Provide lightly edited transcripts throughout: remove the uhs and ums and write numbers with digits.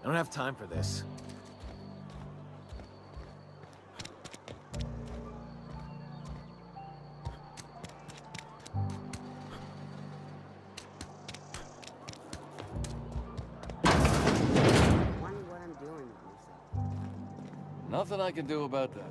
I don't have time for this. Wonder what I'm doing with myself. Nothing I can do about that.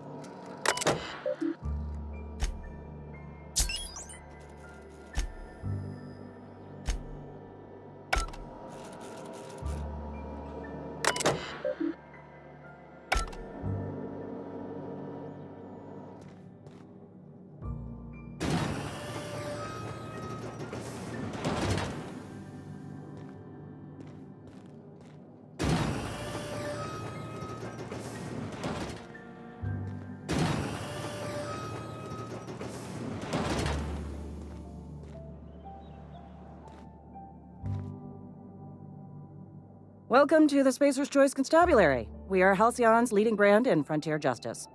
Welcome to the Spacer's Choice Constabulary. We are Halcyon's leading brand in frontier justice.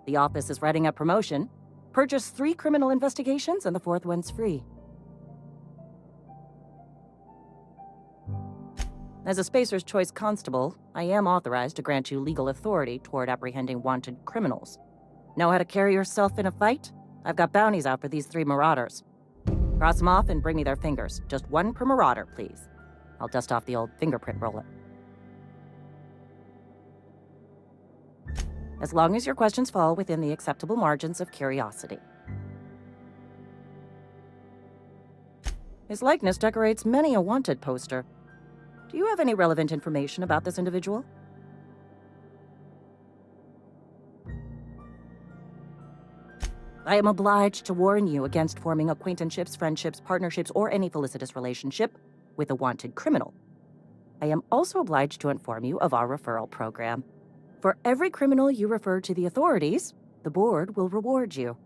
The office is writing up promotion. Purchase 3 criminal investigations and the 4th one's free. As a Spacer's Choice constable, I am authorized to grant you legal authority toward apprehending wanted criminals. Know how to carry yourself in a fight? I've got bounties out for these 3 marauders. Cross them off and bring me their fingers. Just 1 per marauder, please. I'll dust off the old fingerprint roller. As long as your questions fall within the acceptable margins of curiosity. His likeness decorates many a wanted poster. Do you have any relevant information about this individual? I am obliged to warn you against forming acquaintanceships, friendships, partnerships, or any felicitous relationship with a wanted criminal. I am also obliged to inform you of our referral program. For every criminal you refer to the authorities, the board will reward you.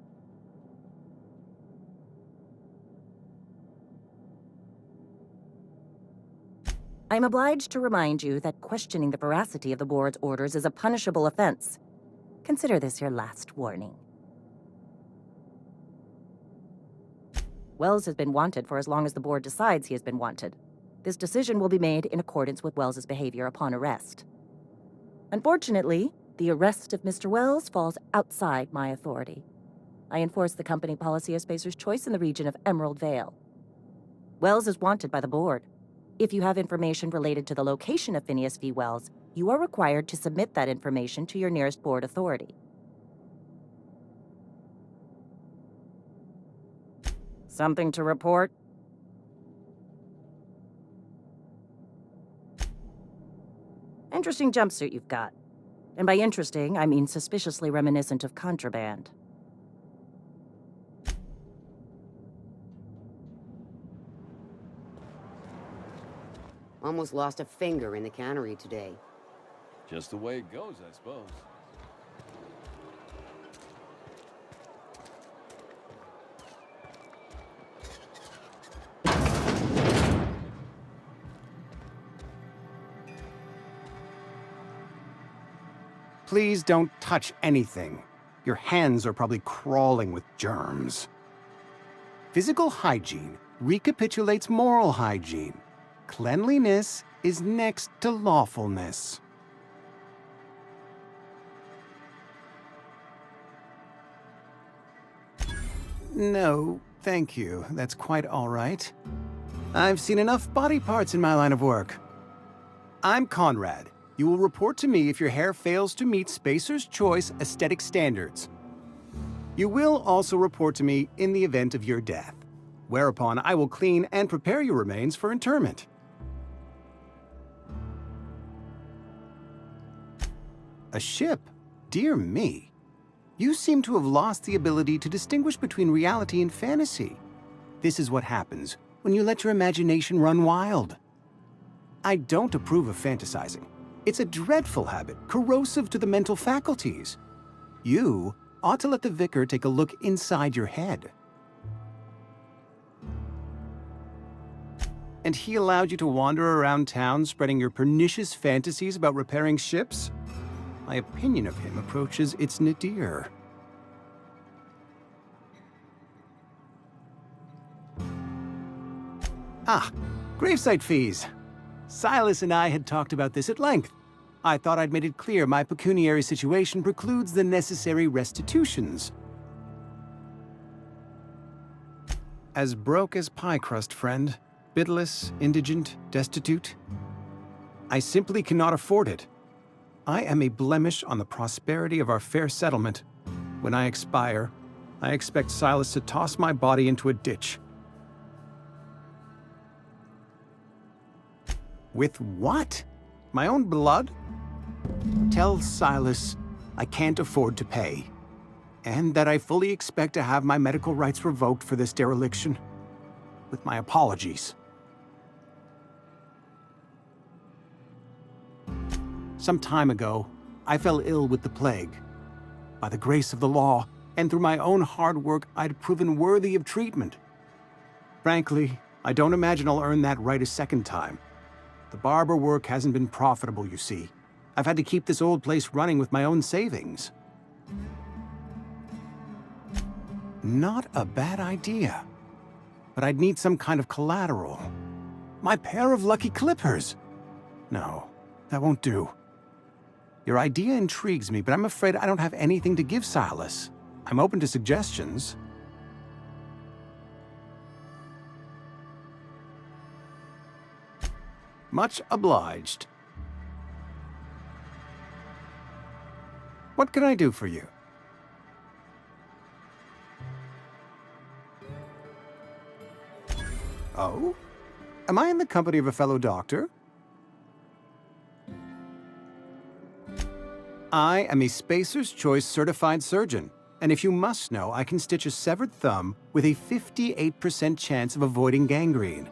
I am obliged to remind you that questioning the veracity of the board's orders is a punishable offense. Consider this your last warning. Wells has been wanted for as long as the board decides he has been wanted. This decision will be made in accordance with Wells's behavior upon arrest. Unfortunately, the arrest of Mr. Wells falls outside my authority. I enforce the company policy of Spacer's Choice in the region of Emerald Vale. Wells is wanted by the board. If you have information related to the location of Phineas V. Wells, you are required to submit that information to your nearest board authority. Something to report? Interesting jumpsuit you've got. And by interesting, I mean suspiciously reminiscent of contraband. Almost lost a finger in the cannery today. Just the way it goes, I suppose. Please don't touch anything. Your hands are probably crawling with germs. Physical hygiene recapitulates moral hygiene. Cleanliness is next to lawfulness. No, thank you. That's quite all right. I've seen enough body parts in my line of work. I'm Conrad. You will report to me if your hair fails to meet Spacer's Choice aesthetic standards. You will also report to me in the event of your death, whereupon I will clean and prepare your remains for interment. A ship? Dear me. You seem to have lost the ability to distinguish between reality and fantasy. This is what happens when you let your imagination run wild. I don't approve of fantasizing. It's a dreadful habit, corrosive to the mental faculties. You ought to let the vicar take a look inside your head. And he allowed you to wander around town spreading your pernicious fantasies about repairing ships? My opinion of him approaches its nadir. Ah, gravesite fees. Silas and I had talked about this at length. I thought I'd made it clear my pecuniary situation precludes the necessary restitutions. As broke as pie crust, friend. Bitless, indigent, destitute. I simply cannot afford it. I am a blemish on the prosperity of our fair settlement. When I expire, I expect Silas to toss my body into a ditch. With what? My own blood? Tell Silas I can't afford to pay, and that I fully expect to have my medical rights revoked for this dereliction. With my apologies. Some time ago, I fell ill with the plague. By the grace of the law, and through my own hard work, I'd proven worthy of treatment. Frankly, I don't imagine I'll earn that right a second time. The barber work hasn't been profitable, you see. I've had to keep this old place running with my own savings. Not a bad idea. But I'd need some kind of collateral. My pair of lucky clippers! No, that won't do. Your idea intrigues me, but I'm afraid I don't have anything to give Silas. I'm open to suggestions. Much obliged. What can I do for you? Oh? Am I in the company of a fellow doctor? I am a Spacer's Choice certified surgeon, and if you must know, I can stitch a severed thumb with a 58% chance of avoiding gangrene.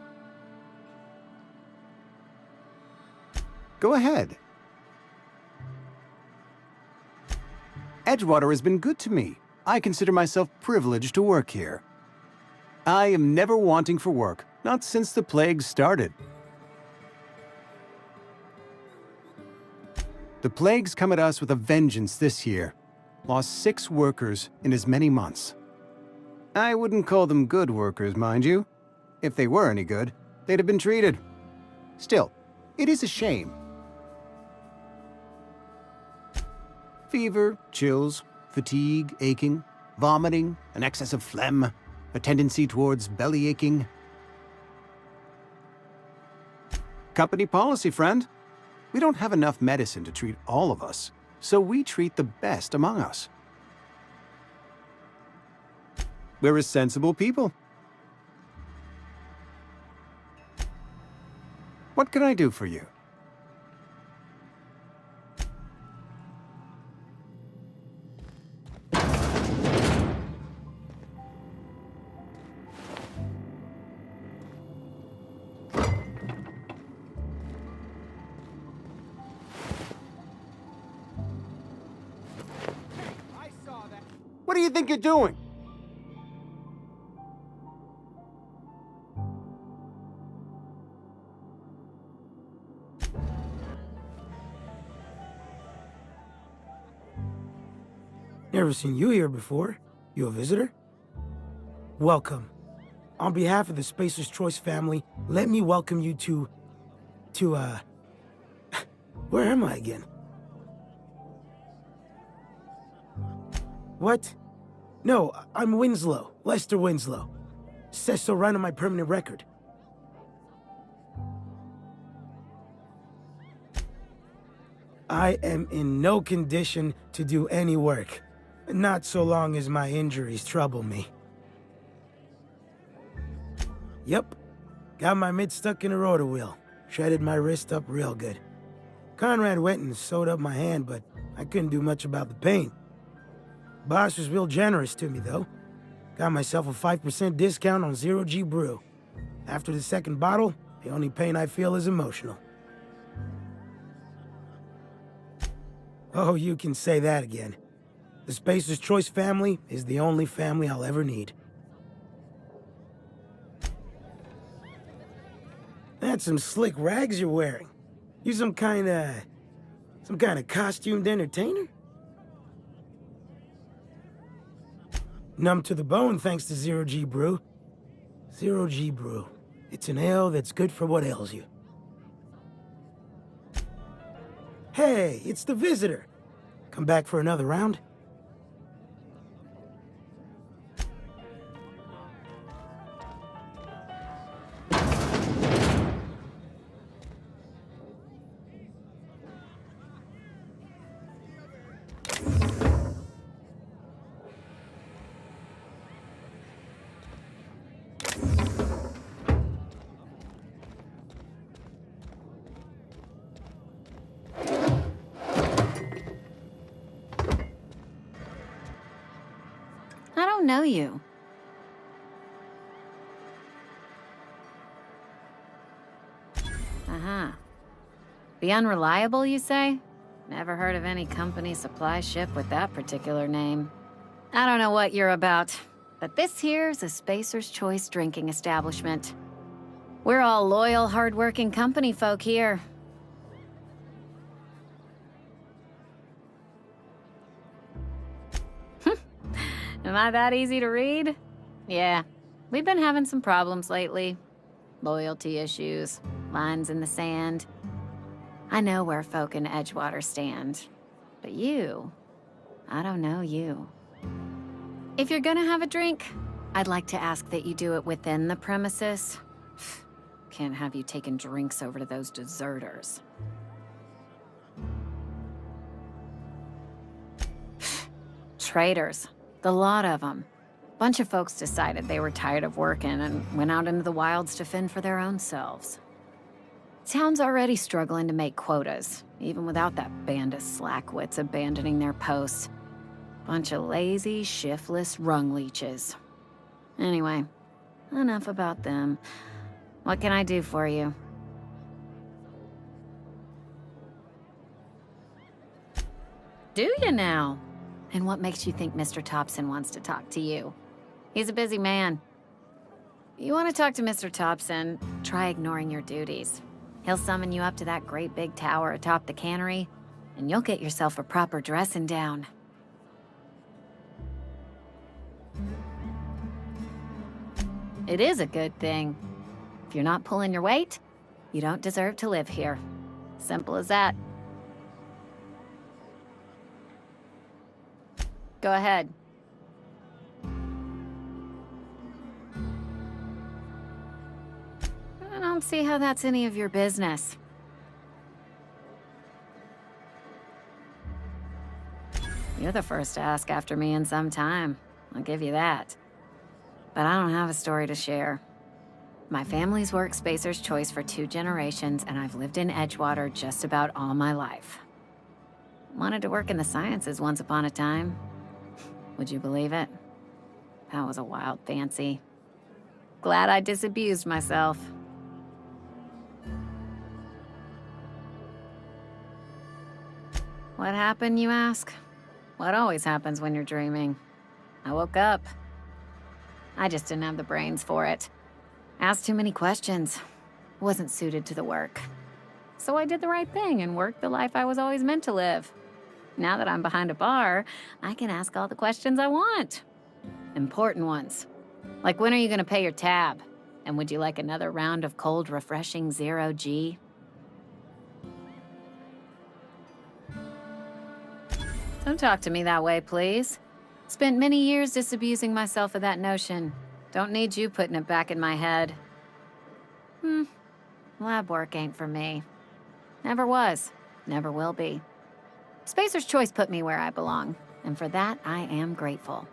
Go ahead. Edgewater has been good to me. I consider myself privileged to work here. I am never wanting for work, not since the plague started. The plague's come at us with a vengeance this year. Lost 6 workers in as many months. I wouldn't call them good workers, mind you. If they were any good, they'd have been treated. Still, it is a shame. Fever, chills, fatigue, aching, vomiting, an excess of phlegm, a tendency towards belly aching. Company policy, friend. We don't have enough medicine to treat all of us, so we treat the best among us. We're a sensible people. What can I do for you? What do you think you're doing? Never seen you here before. You a visitor? Welcome. On behalf of the Spacer's Choice family, let me welcome you to, where am I again? What? No, I'm Winslow, Lester Winslow. Says so right on my permanent record. I am in no condition to do any work. Not so long as my injuries trouble me. Yep. Got my mid stuck in a rotor wheel. Shredded my wrist up real good. Conrad went and sewed up my hand, but I couldn't do much about the pain. Boss was real generous to me, though. Got myself a 5% discount on Zero-G Brew. After the second bottle, the only pain I feel is emotional. Oh, you can say that again. The Spacer's Choice family is the only family I'll ever need. That's some slick rags you're wearing. You some kind of costumed entertainer? Numb to the bone thanks to Zero-G Brew. Zero-G Brew. It's an ale that's good for what ails you. Hey, it's the visitor. Come back for another round? I don't know you. Uh-huh. The Unreliable, you say? Never heard of any company supply ship with that particular name. I don't know what you're about, but this here's a Spacer's Choice drinking establishment. We're all loyal, hard-working company folk here. Am I that easy to read? Yeah, we've been having some problems lately. Loyalty issues, lines in the sand. I know where folk in Edgewater stand. But you, I don't know you. If you're gonna have a drink, I'd like to ask that you do it within the premises. Can't have you taking drinks over to those deserters. Traitors. The lot of them. Bunch of folks decided they were tired of working and went out into the wilds to fend for their own selves. Town's already struggling to make quotas, even without that band of slackwits abandoning their posts. Bunch of lazy, shiftless rung leeches. Anyway, enough about them. What can I do for you? Do you now? And what makes you think Mr. Thompson wants to talk to you? He's a busy man. You want to talk to Mr. Thompson, try ignoring your duties. He'll summon you up to that great big tower atop the cannery, and you'll get yourself a proper dressing down. It is a good thing. If you're not pulling your weight, you don't deserve to live here. Simple as that. Go ahead. I don't see how that's any of your business. You're the first to ask after me in some time. I'll give you that. But I don't have a story to share. My family's worked Spacer's Choice for 2 generations, and I've lived in Edgewater just about all my life. Wanted to work in the sciences once upon a time. Would you believe it? That was a wild fancy. Glad I disabused myself. What happened, you ask? What always happens when you're dreaming? I woke up. I just didn't have the brains for it. Asked too many questions. Wasn't suited to the work. So I did the right thing and worked the life I was always meant to live. Now that I'm behind a bar, I can ask all the questions I want. Important ones. Like, when are you gonna pay your tab? And would you like another round of cold, refreshing 0G? Don't talk to me that way, please. Spent many years disabusing myself of that notion. Don't need you putting it back in my head. Lab work ain't for me. Never was. Never will be. Spacer's Choice put me where I belong, and for that, I am grateful.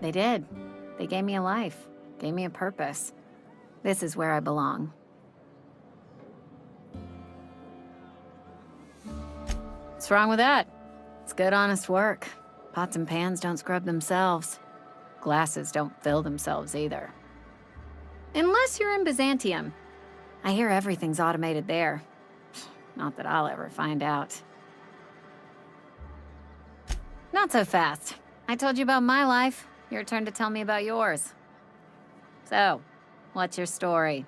They did. They gave me a life, gave me a purpose. This is where I belong. What's wrong with that? It's good, honest work. Pots and pans don't scrub themselves. Glasses don't fill themselves either. Unless you're in Byzantium. I hear everything's automated there. Not that I'll ever find out. Not so fast. I told you about my life. Your turn to tell me about yours. So, what's your story?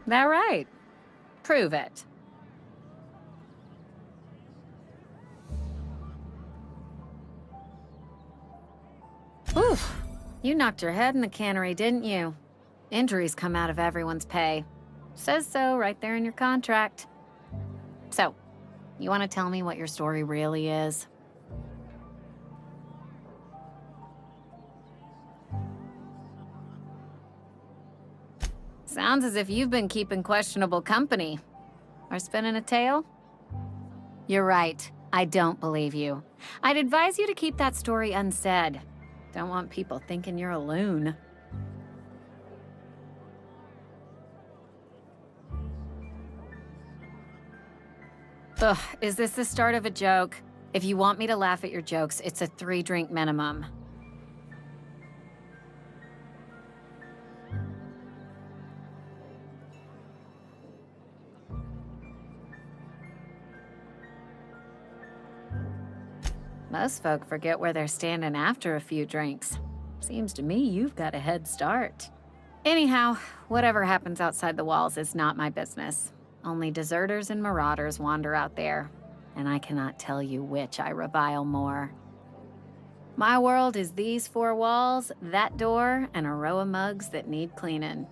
That right? Prove it. You knocked your head in the cannery, didn't you? Injuries come out of everyone's pay. Says so right there in your contract. So, you want to tell me what your story really is? Sounds as if you've been keeping questionable company. Or spinning a tale? You're right. I don't believe you. I'd advise you to keep that story unsaid. Don't want people thinking you're a loon. Ugh, is this the start of a joke? If you want me to laugh at your jokes, it's a 3-drink minimum. Most folk forget where they're standing after a few drinks. Seems to me you've got a head start. Anyhow, whatever happens outside the walls is not my business. Only deserters and marauders wander out there, and I cannot tell you which I revile more. My world is these 4 walls, that door, and a row of mugs that need cleaning.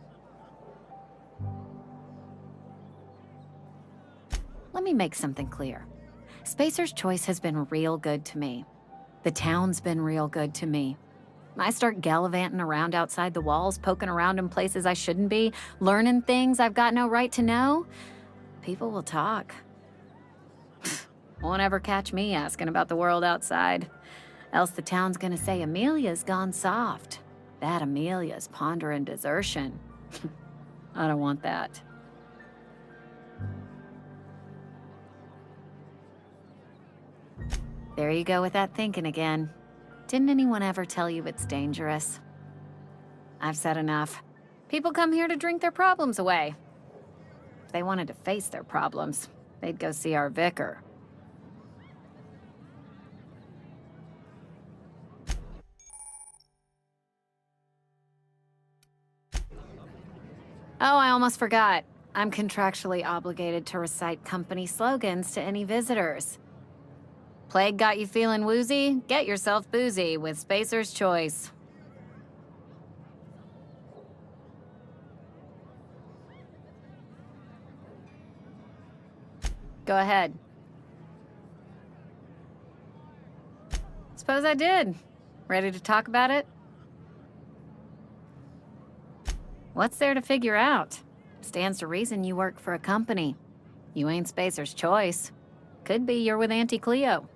Let me make something clear. Spacer's Choice has been real good to me. The town's been real good to me. I start gallivanting around outside the walls, poking around in places I shouldn't be, learning things I've got no right to know. People will talk. Won't ever catch me asking about the world outside. Else the town's gonna say Amelia's gone soft. That Amelia's pondering desertion. I don't want that. There you go with that thinking again. Didn't anyone ever tell you it's dangerous? I've said enough. People come here to drink their problems away. If they wanted to face their problems, they'd go see our vicar. Oh, I almost forgot. I'm contractually obligated to recite company slogans to any visitors. Plague got you feeling woozy? Get yourself boozy with Spacer's Choice. Go ahead. Suppose I did. Ready to talk about it? What's there to figure out? Stands to reason you work for a company. You ain't Spacer's Choice. Could be you're with Auntie Cleo.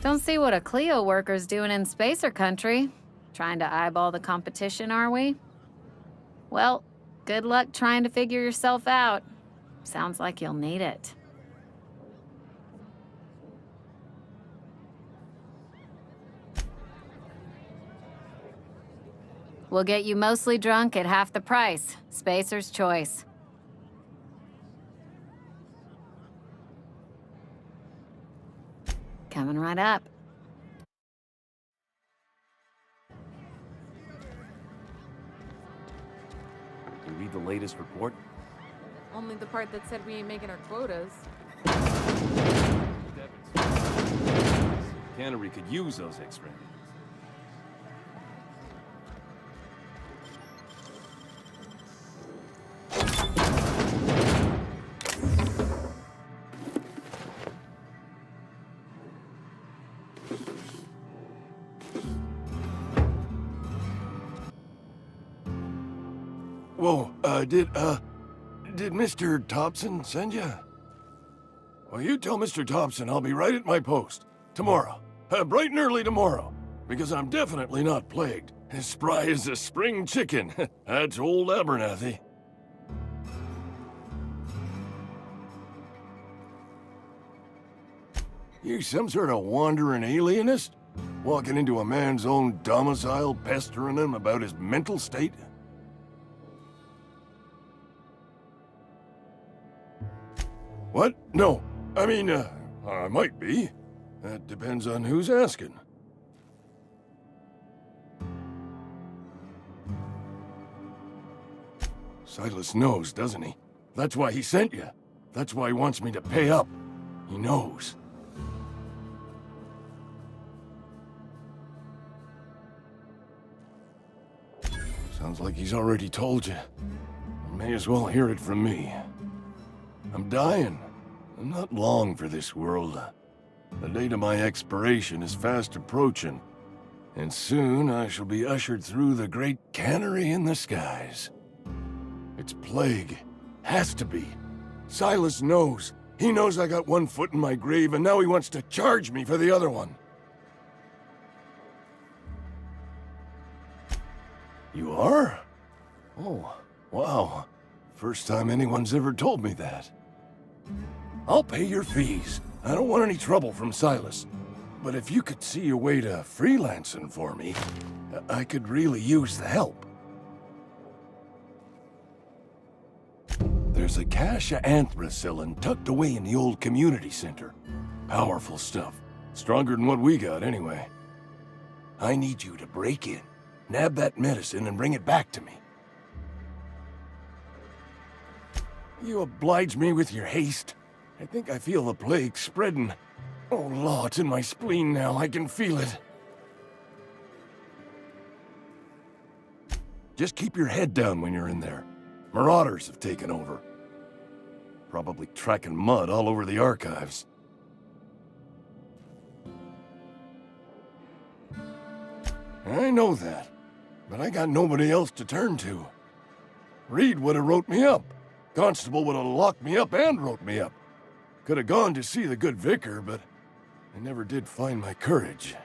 Don't see what a Cleo worker's doing in Spacer country. Trying to eyeball the competition, are we? Well, good luck trying to figure yourself out. Sounds like you'll need it. We'll get you mostly drunk at half the price. Spacer's Choice. Coming right up. You read the latest report? Only the part that said we ain't making our quotas. Cannery could use those X-rays. Whoa, did Mr. Thompson send you? Well, you tell Mr. Thompson I'll be right at my post. Tomorrow. Bright and early tomorrow. Because I'm definitely not plagued. As spry as a spring chicken. That's old Abernathy. You some sort of wandering alienist? Walking into a man's own domicile, pestering him about his mental state? What? No. I mean, I might be. That depends on who's asking. Silas knows, doesn't he? That's why he sent you. That's why he wants me to pay up. He knows. Sounds like he's already told you. May as well hear it from me. I'm dying. I'm not long for this world. The date of my expiration is fast approaching, and soon I shall be ushered through the great cannery in the skies. It's plague. Has to be. Silas knows. He knows I got one foot in my grave, and now he wants to charge me for the other one. You are? Oh, wow. First time anyone's ever told me that. I'll pay your fees. I don't want any trouble from Silas. But if you could see your way to freelancing for me, I could really use the help. There's a cache of anthracillin tucked away in the old community center. Powerful stuff. Stronger than what we got, anyway. I need you to break in, nab that medicine, and bring it back to me. You oblige me with your haste. I think I feel the plague spreading. Oh, Law, it's in my spleen now. I can feel it. Just keep your head down when you're in there. Marauders have taken over. Probably tracking mud all over the archives. I know that, but I got nobody else to turn to. Reed would have wrote me up. Constable would have locked me up and wrote me up. Could have gone to see the good vicar, but I never did find my courage.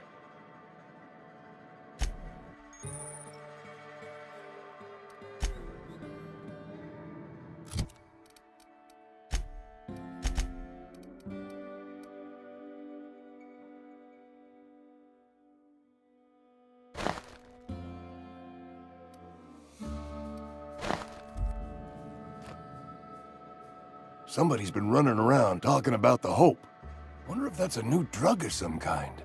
Somebody's been running around talking about the Hope. Wonder if that's a new drug of some kind.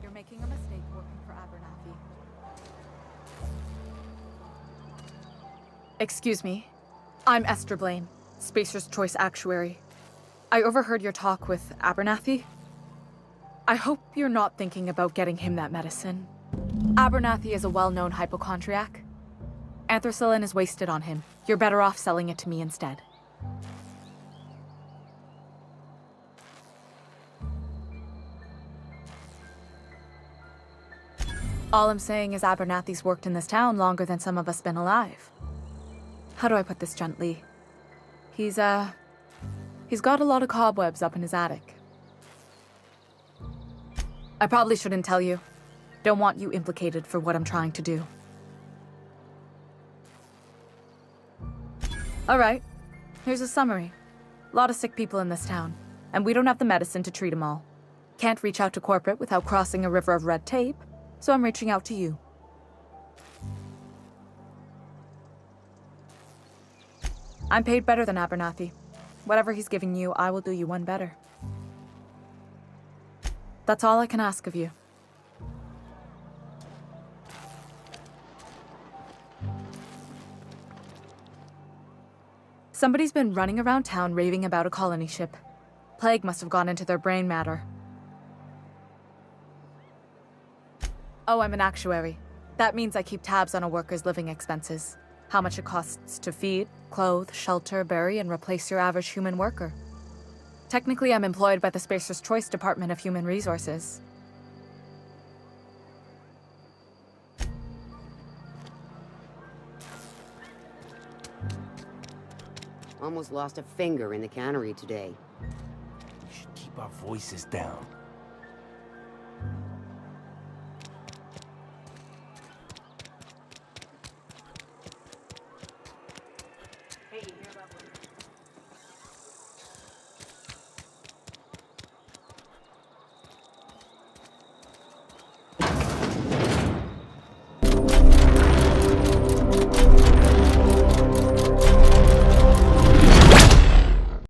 You're making a mistake working for Abernathy. Excuse me. I'm Esther Blaine, Spacer's Choice Actuary. I overheard your talk with Abernathy. I hope you're not thinking about getting him that medicine. Abernathy is a well-known hypochondriac. Anthracillin is wasted on him. You're better off selling it to me instead. All I'm saying is Abernathy's worked in this town longer than some of us been alive. How do I put this gently? He's got a lot of cobwebs up in his attic. I probably shouldn't tell you. Don't want you implicated for what I'm trying to do. All right, here's a summary. A lot of sick people in this town, and we don't have the medicine to treat them all. Can't reach out to corporate without crossing a river of red tape, so I'm reaching out to you. I'm paid better than Abernathy. Whatever he's giving you, I will do you one better. That's all I can ask of you. Somebody's been running around town raving about a colony ship. Plague must have gone into their brain matter. Oh, I'm an actuary. That means I keep tabs on a worker's living expenses. How much it costs to feed, clothe, shelter, bury, and replace your average human worker. Technically, I'm employed by the Spacer's Choice Department of Human Resources. Almost lost a finger in the cannery today. We should keep our voices down.